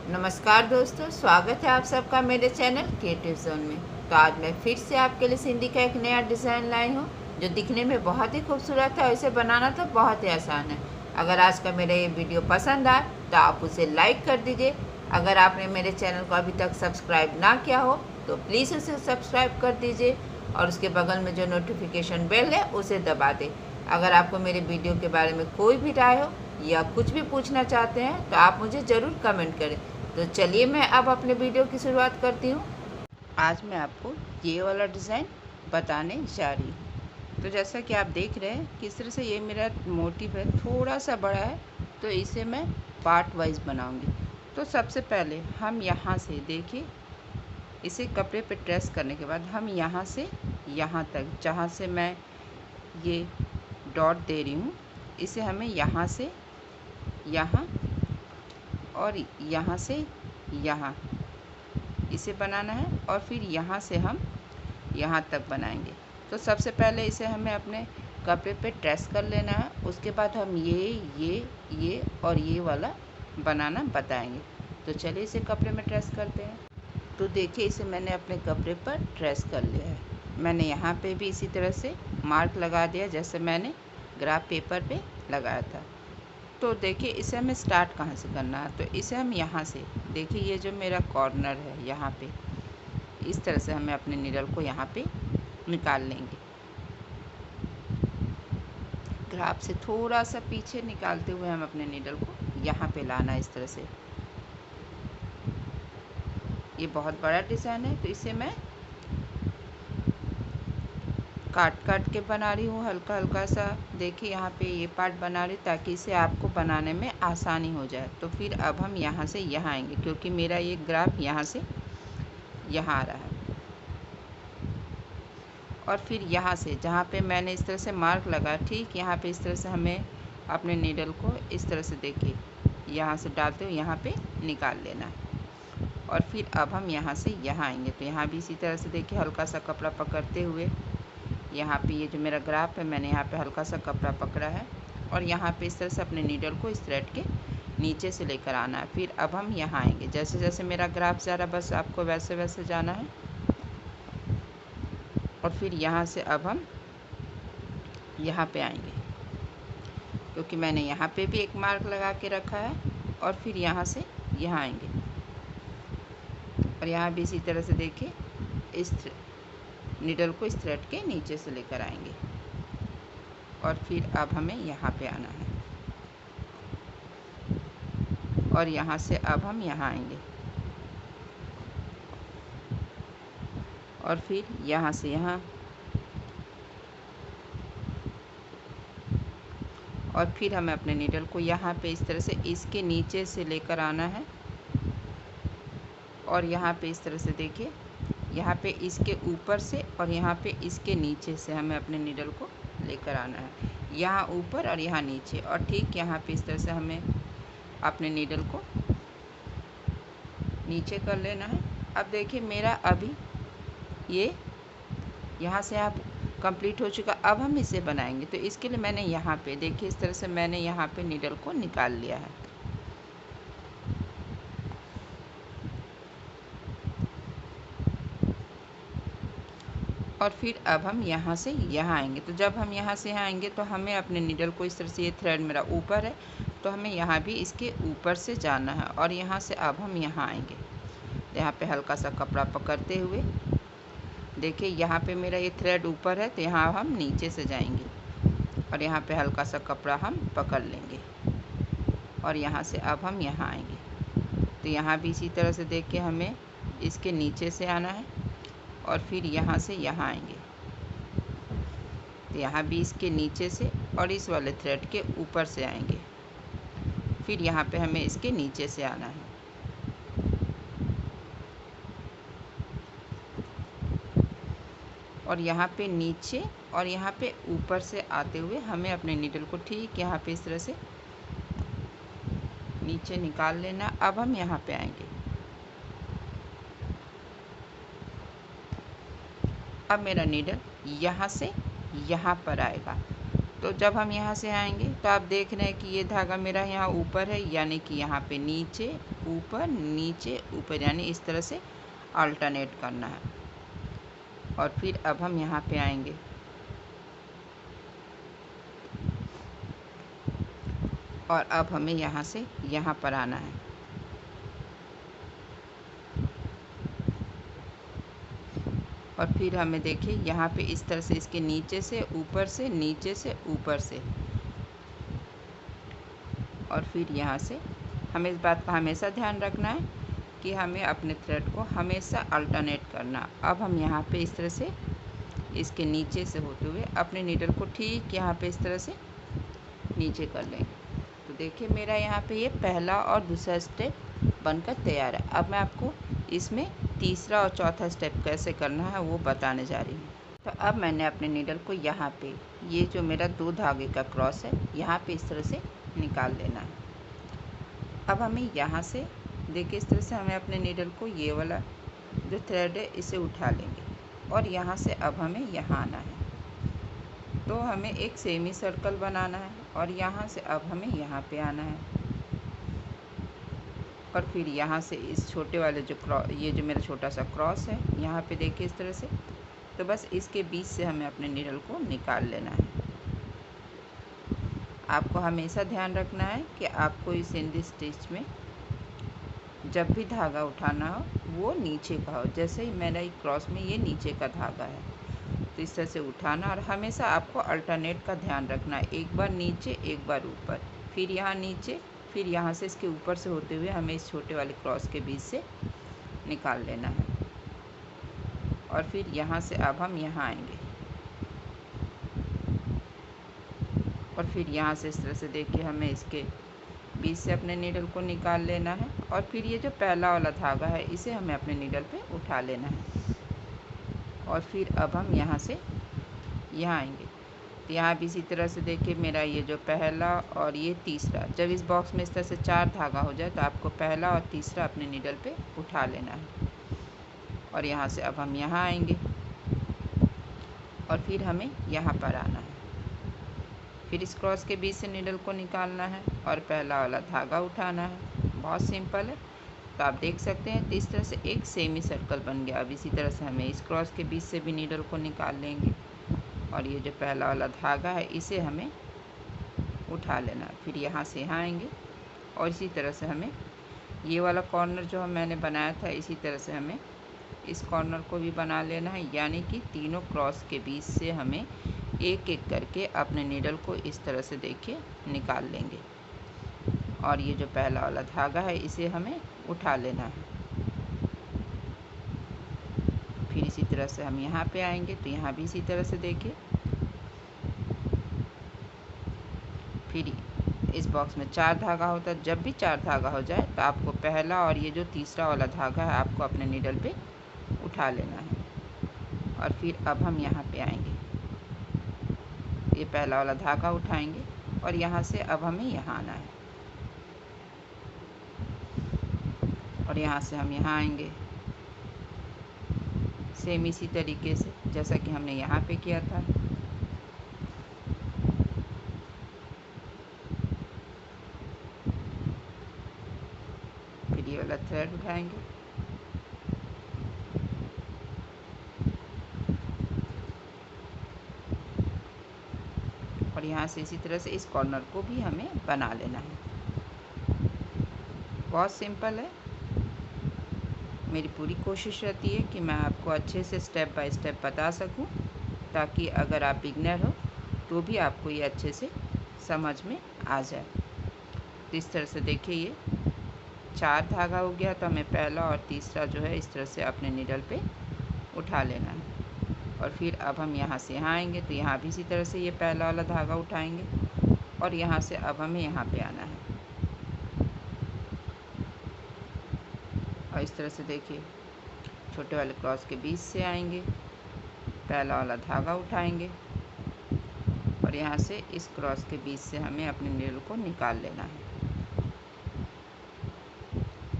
नमस्कार दोस्तों, स्वागत है आप सबका मेरे चैनल क्रिएटिव जोन में। तो आज मैं फिर से आपके लिए सिंधी का एक नया डिज़ाइन लाई हूँ जो दिखने में बहुत ही खूबसूरत है और इसे बनाना तो बहुत ही आसान है। अगर आज का मेरा ये वीडियो पसंद आए तो आप उसे लाइक कर दीजिए। अगर आपने मेरे चैनल को अभी तक सब्सक्राइब ना किया हो तो प्लीज़ उसे सब्सक्राइब कर दीजिए और उसके बगल में जो नोटिफिकेशन बेल है उसे दबा दें। अगर आपको मेरे वीडियो के बारे में कोई भी राय हो या कुछ भी पूछना चाहते हैं तो आप मुझे ज़रूर कमेंट करें। तो चलिए मैं अब अपने वीडियो की शुरुआत करती हूँ। आज मैं आपको ये वाला डिज़ाइन बताने जा रही हूँ। तो जैसा कि आप देख रहे हैं किस तरह से ये मेरा मोटिव है, थोड़ा सा बड़ा है, तो इसे मैं पार्ट वाइज बनाऊंगी। तो सबसे पहले हम यहाँ से देखिए, इसे कपड़े पे ट्रेस करने के बाद हम यहाँ से यहाँ तक, जहाँ से मैं ये डॉट दे रही हूँ, इसे हमें यहाँ से यहाँ और यहाँ से यहाँ इसे बनाना है और फिर यहाँ से हम यहाँ तक बनाएंगे। तो सबसे पहले इसे हमें अपने कपड़े पे ट्रेस कर लेना है। उसके बाद हम ये और ये वाला बनाना बताएंगे। तो चलिए इसे कपड़े में ट्रेस करते हैं। तो देखिए, इसे मैंने अपने कपड़े पर ट्रेस कर लिया है। मैंने यहाँ पे भी इसी तरह से मार्क लगा दिया जैसे मैंने ग्राफ पेपर पे लगाया था। तो देखिए, इसे हमें स्टार्ट कहाँ से करना है। तो इसे हम यहाँ से, देखिए ये जो मेरा कॉर्नर है यहाँ पे, इस तरह से हमें अपने नीडल को यहाँ पे निकाल लेंगे। ग्राफ से थोड़ा सा पीछे निकालते हुए हम अपने नीडल को यहाँ पे लाना है इस तरह से। ये बहुत बड़ा डिज़ाइन है तो इसे मैं काट के बना रही हूँ, हल्का हल्का सा। देखिए यहाँ पे ये पार्ट बना रही ताकि इसे आपको बनाने में आसानी हो जाए। तो फिर अब हम यहाँ से यहाँ आएंगे क्योंकि मेरा ये ग्राफ यहाँ से यहाँ आ रहा है। और फिर यहाँ से जहाँ पे मैंने इस तरह से मार्क लगा, ठीक यहाँ पे इस तरह से हमें अपने नीडल को इस तरह से, देखिए यहाँ से डालते हुए यहाँ पे निकाल लेना है। और फिर अब हम यहाँ से यहाँ आएंगे। तो यहाँ भी इसी तरह से देखिए, हल्का सा कपड़ा पकड़ते हुए, यहाँ पे ये जो मेरा ग्राफ है मैंने यहाँ पे हल्का सा कपड़ा पकड़ा है और यहाँ पे इस तरह से अपने नीडल को इस थ्रेड के नीचे से लेकर आना है। फिर अब हम यहाँ आएंगे, जैसे जैसे मेरा ग्राफ जा रहा है बस आपको वैसे वैसे जाना है। और फिर यहाँ से अब हम यहाँ पे आएंगे क्योंकि मैंने यहाँ पे भी एक मार्क लगा के रखा है। और फिर यहाँ से यहाँ आएंगे और यहाँ भी इसी तरह से देखिए, इस नीडल को इस थ्रेड के नीचे से लेकर आएंगे। और फिर अब हमें यहाँ पे आना है और यहाँ से अब हम यहाँ आएंगे और फिर यहाँ से यहाँ, और फिर हमें अपने नीडल को यहाँ पे इस तरह से इसके नीचे से लेकर आना है। और यहाँ पे इस तरह से देखिए, यहाँ पे इसके ऊपर से और यहाँ पे इसके नीचे से हमें अपने नीडल को लेकर आना है, यहाँ ऊपर और यहाँ नीचे। और ठीक यहाँ पे इस तरह से हमें अपने नीडल को नीचे कर लेना है। अब देखिए मेरा अभी ये यहाँ से आप कंप्लीट हो चुका। अब हम इसे बनाएंगे। तो इसके लिए मैंने यहाँ पे देखिए इस तरह से मैंने यहाँ पे नीडल को निकाल लिया है। और फिर अब हम यहाँ से यहाँ आएंगे। तो जब हम यहाँ से यहाँ आएंगे तो हमें अपने नीडल को इस तरह से, ये थ्रेड मेरा ऊपर है तो हमें यहाँ भी इसके ऊपर से जाना है और यहाँ से अब हम यहाँ आएंगे। तो यहाँ पे हल्का सा कपड़ा पकड़ते हुए देखिए, यहाँ पे मेरा ये थ्रेड ऊपर है तो यहाँ हम नीचे से जाएंगे और यहाँ पे हल्का सा कपड़ा हम पकड़ लेंगे और यहाँ से अब हम यहाँ आएंगे। तो यहाँ भी इसी तरह से देखिए हमें इसके नीचे से आना है और फिर यहाँ से यहाँ आएंगे। तो यहाँ भी इसके नीचे से और इस वाले थ्रेड के ऊपर से आएंगे। फिर यहाँ पे हमें इसके नीचे से आना है और यहाँ पे नीचे और यहाँ पे ऊपर से आते हुए हमें अपने नीडल को ठीक यहाँ पे इस तरह से नीचे निकाल लेना। अब हम यहाँ पे आएंगे। अब मेरा नीडल यहाँ से यहाँ पर आएगा तो जब हम यहाँ से आएंगे तो आप देख रहे हैं कि ये धागा मेरा यहाँ ऊपर है, यानी कि यहाँ पे नीचे ऊपर, यानी इस तरह से अल्टरनेट करना है। और फिर अब हम यहाँ पे आएंगे और अब हमें यहाँ से यहाँ पर आना है। और फिर हमें देखिए यहाँ पे इस तरह से इसके नीचे से ऊपर से, नीचे से ऊपर से, और फिर यहाँ से हमें इस बात का हमेशा ध्यान रखना है कि हमें अपने थ्रेड को हमेशा अल्टरनेट करना। अब हम यहाँ पे इस तरह से इसके नीचे से होते हुए अपने नीडल को ठीक यहाँ पे इस तरह से नीचे कर लेंगे। तो देखिए मेरा यहाँ पे ये पहला और दूसरा स्टेप बनकर तैयार है। अब मैं आपको इसमें तीसरा और चौथा स्टेप कैसे करना है वो बताने जा रही हूँ। तो अब मैंने अपने नीडल को यहाँ पे ये जो मेरा 2 धागे का क्रॉस है यहाँ पे इस तरह से निकाल लेना है। अब हमें यहाँ से देखिए इस तरह से हमें अपने नीडल को ये वाला जो थ्रेड है इसे उठा लेंगे और यहाँ से अब हमें यहाँ आना है। तो हमें एक सेमी सर्कल बनाना है और यहाँ से अब हमें यहाँ पे आना है। और फिर यहाँ से इस छोटे वाले जो ये जो मेरा छोटा सा क्रॉस है यहाँ पे देखिए इस तरह से, तो बस इसके बीच से हमें अपने नीडल को निकाल लेना है। आपको हमेशा ध्यान रखना है कि आपको इस सिंधी स्टिच में जब भी धागा उठाना हो वो नीचे का हो। जैसे ही मेरा एक क्रॉस में ये नीचे का धागा है तो इस तरह से उठाना, और हमेशा आपको अल्टरनेट का ध्यान रखना है, एक बार नीचे एक बार ऊपर, फिर यहाँ नीचे, फिर यहाँ से इसके ऊपर से होते हुए हमें इस छोटे वाले क्रॉस के बीच से निकाल लेना है। और फिर यहाँ से अब हम यहाँ आएंगे और फिर यहाँ से इस तरह से देखिए हमें इसके बीच से अपने नीडल को निकाल लेना है। और फिर ये जो पहला वाला धागा है इसे हमें अपने नीडल पे उठा लेना है। और फिर अब हम यहाँ से यहाँ आएंगे तो यहाँ भी इसी तरह से देखिए मेरा ये जो पहला और ये तीसरा, जब इस बॉक्स में इस तरह से 4 धागा हो जाए तो आपको पहला और तीसरा अपने नीडल पे उठा लेना है। और यहाँ से अब हम यहाँ आएंगे और फिर हमें यहाँ पर आना है। फिर इस क्रॉस के बीच से नीडल को निकालना है और पहला वाला धागा उठाना है। बहुत सिंपल है। तो आप देख सकते हैं तो इस तरह से एक सेमी सर्कल बन गया। अब इसी तरह से हमें इस क्रॉस के बीच से भी नीडल को निकाल लेंगे और ये जो पहला वाला धागा है इसे हमें उठा लेना है। फिर यहाँ से यहाँ आएंगे और इसी तरह से हमें ये वाला कॉर्नर जो मैंने बनाया था इसी तरह से हमें इस कॉर्नर को भी बना लेना है, यानी कि तीनों क्रॉस के बीच से हमें एक एक करके अपने नीडल को इस तरह से देखिए निकाल लेंगे। और ये जो पहला वाला धागा है इसे हमें उठा लेना है। फिर इसी तरह से हम यहाँ पे आएंगे तो यहाँ भी इसी तरह से देखिए, फिर इस बॉक्स में 4 धागा होता है। जब भी 4 धागा हो जाए तो आपको पहला और ये जो तीसरा वाला धागा है आपको अपने नीडल पे उठा लेना है। और फिर अब हम यहाँ पे आएंगे, ये पहला वाला धागा उठाएंगे और यहाँ से अब हमें यहाँ आना है। और यहाँ से हम यहाँ आएंगे सेम इसी तरीके से जैसा कि हमने यहाँ पे किया था। फिर ये वाला थ्रेड उठाएंगे और यहाँ से इसी तरह से इस कॉर्नर को भी हमें बना लेना है। बहुत सिंपल है। मेरी पूरी कोशिश रहती है कि मैं आपको अच्छे से स्टेप बाय स्टेप बता सकूं, ताकि अगर आप बिगनर हो तो भी आपको ये अच्छे से समझ में आ जाए। तो इस तरह से देखिए ये 4 धागा हो गया, तो हमें पहला और तीसरा जो है इस तरह से अपने नीडल पे उठा लेना है। और फिर अब हम यहाँ से यहाँ आएंगे तो यहाँ भी इसी तरह से ये पहला वाला धागा उठाएंगे और यहाँ से अब हमें यहाँ पे आना है। और इस तरह से देखिए छोटे वाले क्रॉस के बीच से आएंगे, पहला वाला धागा उठाएंगे और यहाँ से इस क्रॉस के बीच से हमें अपने नीडल को निकाल लेना है।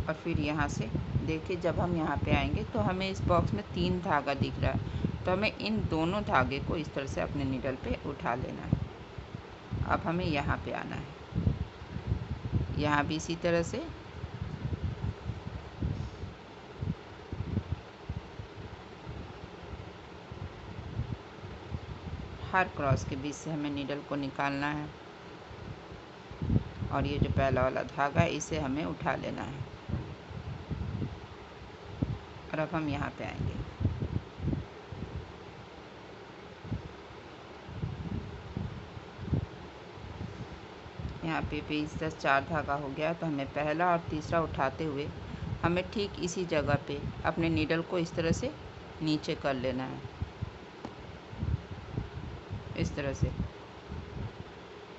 और फिर यहाँ से देखिए जब हम यहाँ पे आएंगे तो हमें इस बॉक्स में 3 धागा दिख रहा है, तो हमें इन दोनों धागे को इस तरह से अपने नीडल पे उठा लेना है। अब हमें यहाँ पे आना है, यहाँ भी इसी तरह से हर क्रॉस के बीच से हमें नीडल को निकालना है और ये जो पहला वाला धागा है इसे हमें उठा लेना है। और अब हम यहाँ पे आएंगे, यहाँ पे इस तरह 4 धागा हो गया, तो हमें पहला और तीसरा उठाते हुए हमें ठीक इसी जगह पे अपने नीडल को इस तरह से नीचे कर लेना है, इस तरह से।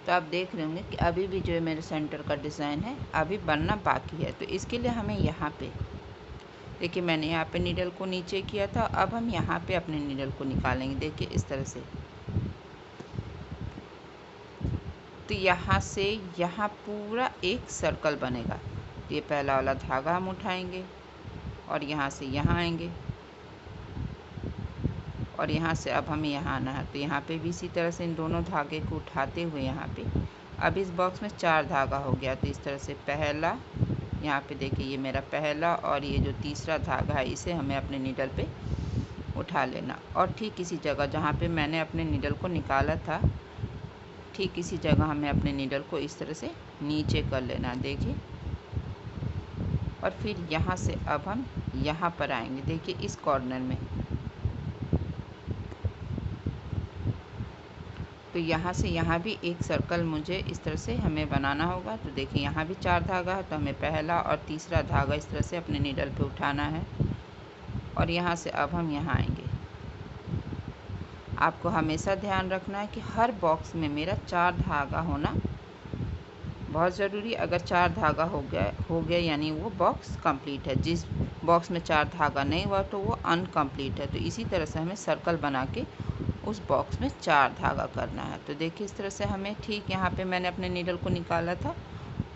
तो आप देख रहे होंगे कि अभी भी जो है मेरे सेंटर का डिज़ाइन है अभी बनना बाकी है। तो इसके लिए हमें यहाँ पे देखिए, मैंने यहाँ पे नीडल को नीचे किया था, अब हम यहाँ पे अपने नीडल को निकालेंगे। देखिए इस तरह से, तो यहाँ से यहाँ पूरा एक सर्कल बनेगा। तो ये पहला वाला धागा हम उठाएंगे और यहाँ से यहाँ आएंगे और यहाँ से अब हमें यहाँ आना है। तो यहाँ पे भी इसी तरह से इन दोनों धागे को उठाते हुए यहाँ पे अब इस बॉक्स में 4 धागा हो गया। तो इस तरह से पहला, यहाँ पे देखिए ये मेरा पहला और ये जो तीसरा धागा है इसे हमें अपने नीडल पे उठा लेना और ठीक इसी जगह जहाँ पे मैंने अपने नीडल को निकाला था, ठीक इसी जगह हमें अपने नीडल को इस तरह से नीचे कर लेना, देखिए। और फिर यहाँ से अब हम यहाँ पर आएंगे, देखिए इस कॉर्नर में। तो यहाँ से यहाँ भी एक सर्कल मुझे इस तरह से हमें बनाना होगा। तो देखिए यहाँ भी 4 धागा है, तो हमें पहला और तीसरा धागा इस तरह से अपने नीडल पे उठाना है और यहाँ से अब हम यहाँ आएंगे। आपको हमेशा ध्यान रखना है कि हर बॉक्स में मेरा 4 धागा होना बहुत ज़रूरी। अगर 4 धागा हो गया यानी वो बॉक्स कंप्लीट है। जिस बॉक्स में 4 धागा नहीं हुआ तो वो अनकम्प्लीट है। तो इसी तरह से हमें सर्कल बना के उस बॉक्स में 4 धागा करना है। तो देखिए इस तरह से हमें ठीक यहाँ पे मैंने अपने नीडल को निकाला था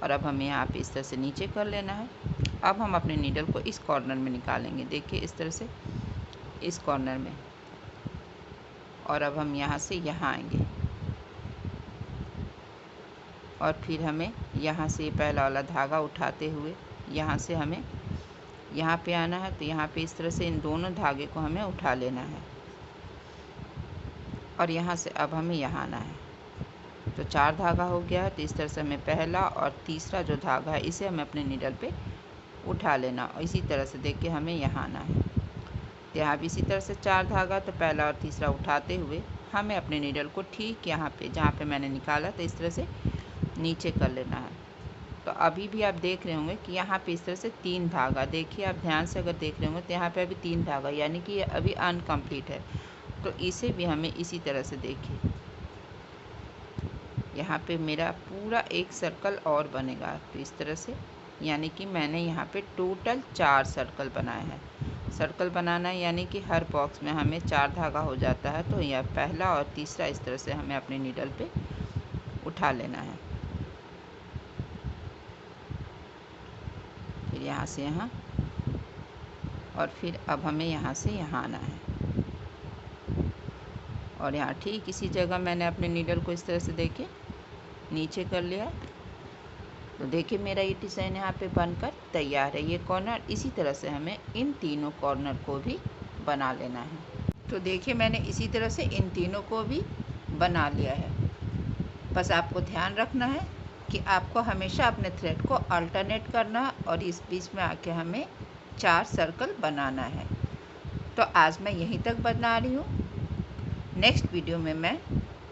और अब हमें यहाँ पे इस तरह से नीचे कर लेना है। अब हम अपने नीडल को इस कॉर्नर में निकालेंगे, देखिए इस तरह से इस कॉर्नर में। और अब हम यहाँ से यहाँ आएंगे और फिर हमें यहाँ से पहला वाला धागा उठाते हुए यहाँ से हमें यहाँ पे आना है। तो यहाँ पे इस तरह से इन दोनों धागे को हमें उठा लेना है और यहाँ से अब हमें यहाँ आना है। तो 4 धागा हो गया है। तो इस तरह से हमें पहला और तीसरा जो धागा है इसे हमें अपने नीडल पे उठा लेना और इसी तरह से देखिए हमें यहाँ आना है। तो यहाँ भी इसी तरह से 4 धागा, तो पहला और तीसरा उठाते हुए हमें अपने नीडल को ठीक यहाँ पे जहाँ पे मैंने निकाला तो इस तरह से नीचे कर लेना है। तो अभी भी आप देख रहे होंगे कि यहाँ पे इस तरह से 3 धागा, देखिए आप ध्यान से अगर देख रहे होंगे तो यहाँ पे अभी 3 धागा यानी कि ये अभी अनकम्प्लीट है। तो इसे भी हमें इसी तरह से, देखिए यहाँ पे मेरा पूरा एक सर्कल और बनेगा। तो इस तरह से यानी कि मैंने यहाँ पे टोटल 4 सर्कल बनाए हैं। सर्कल बनाना है यानी कि हर बॉक्स में हमें 4 धागा हो जाता है। तो यह पहला और तीसरा इस तरह से हमें अपने नीडल पे उठा लेना है। फिर यहाँ से यहाँ और फिर अब हमें यहाँ से यहाँ आना है और यहाँ ठीक इसी जगह मैंने अपने नीडल को इस तरह से देखिए नीचे कर लिया। तो देखिए मेरा ये डिज़ाइन यहाँ पे बनकर तैयार है। ये कॉर्नर इसी तरह से हमें इन तीनों कॉर्नर को भी बना लेना है। तो देखिए मैंने इसी तरह से इन तीनों को भी बना लिया है। बस आपको ध्यान रखना है कि आपको हमेशा अपने थ्रेड को अल्टरनेट करना है और इस बीच में आके हमें 4 सर्कल बनाना है। तो आज मैं यहीं तक बना रही हूँ। नेक्स्ट वीडियो में मैं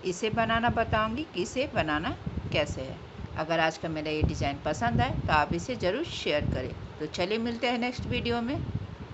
इसे बनाना बताऊंगी कि इसे बनाना कैसे है। अगर आज का मेरा ये डिज़ाइन पसंद आए तो आप इसे ज़रूर शेयर करें। तो चलिए मिलते हैं नेक्स्ट वीडियो में।